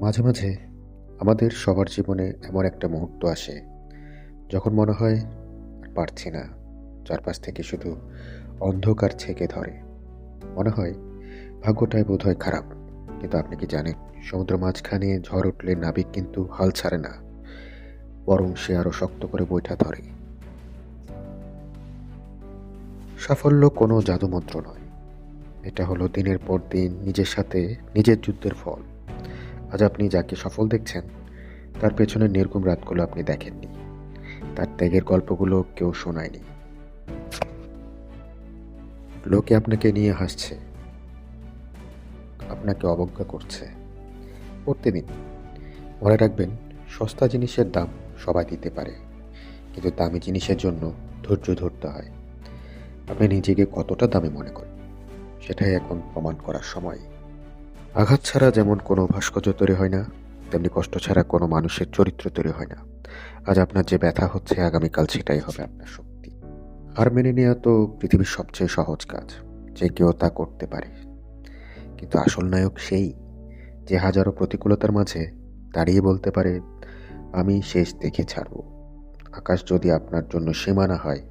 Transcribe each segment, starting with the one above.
মাঝে মাঝে আমাদের সবার জীবনে এমন একটা মুহূর্ত আসে যখন মনে হয় আর পারছি না। চারপাশ থেকে শুধু অন্ধকার ছেকে ধরে। মনে হয় ভাগ্যটাই বোধহয় খারাপ। কিন্তু আপনি কি জানেন, সমুদ্র মাঝখানে ঝড় উঠলে নাবিক কিন্তু হাল ছাড়ে না, বরং সে আরো শক্ত করে বৈঠা ধরে। সাফল্য কোনো জাদুমন্ত্র নয়, এটা হলো দিনের পর দিন নিজের সাথে নিজের যুদ্ধের ফল। আজ আপনি যাকে সফল দেখছেন, তার পেছনে নির্ঘুম রাতগুলো আপনি দেখেননি, তার ত্যাগের গল্পগুলো কেউ শোনায়নি। লোকে আপনাকে নিয়ে হাসছে, আপনাকে অবজ্ঞা করছে। পড়তে দিন, মনে রাখবেন, সস্তা জিনিসের দাম সবাই দিতে পারে, কিন্তু দামি জিনিসের জন্য ধৈর্য ধরতে হয়। আপনি নিজেকে কতটা দামি মনে করেন, সেটাই এখন প্রমাণ করার সময়। আঘাত ছাড়া যেমন কোনো ভাস্কর্য তৈরি হয় না, তেমনি কষ্ট ছাড়া কোনো মানুষের চরিত্র তৈরি হয় না। আজ আপনার যে ব্যথা হচ্ছে, আগামীকাল সেটাই হবে আপনার শক্তি। হার মেনে নেওয়া তো পৃথিবীর সবচেয়ে সহজ কাজ, যে কেউ তা করতে পারে। কিন্তু আসল নায়ক সেই, যে হাজারো প্রতিকূলতার মাঝে দাঁড়িয়ে বলতে পারে, আমি শেষ দেখে ছাড়ব। আকাশ যদি আপনার জন্য সীমানা হয়,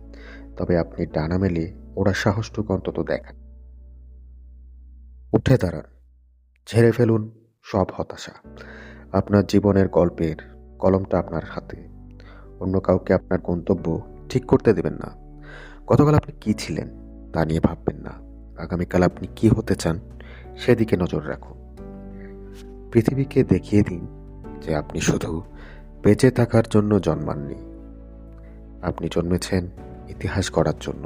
তবে আপনি ডানা মেলে ওড়ার সাহসটুকু অন্তত দেখান। উঠে দাঁড়ান, ঝেড়ে ফেলুন সব হতাশা। আপনার জীবনের গল্পের কলমটা আপনার হাতে। অন্য কাউকে আপনার গন্তব্য ঠিক করতে দেবেন না। গতকাল আপনি কি ছিলেন তা নিয়ে ভাববেন না, আগামীকাল আপনি কি হতে চান সেদিকে নজর রাখুন। পৃথিবীকে দেখিয়ে দিন যে আপনি শুধু বেঁচে থাকার জন্য জন্মাননি, আপনি জন্মেছেন ইতিহাস গড়ার জন্য।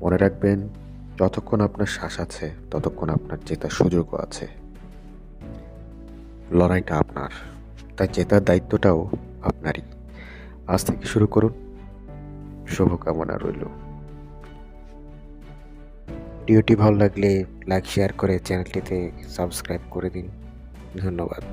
মনে রাখবেন, যতক্ষণ আপনার শ্বাস আছে ততক্ষণ আপনার জেতার সুযোগও আছে। লড়াইটা আপনার, তাই জেতার দায়িত্বটাও আপনারই। আজ থেকে শুরু করুন। শুভকামনা রইল। ভিডিওটি ভালো লাগলে লাইক শেয়ার করে চ্যানেলটিতে সাবস্ক্রাইব করে দিন। ধন্যবাদ।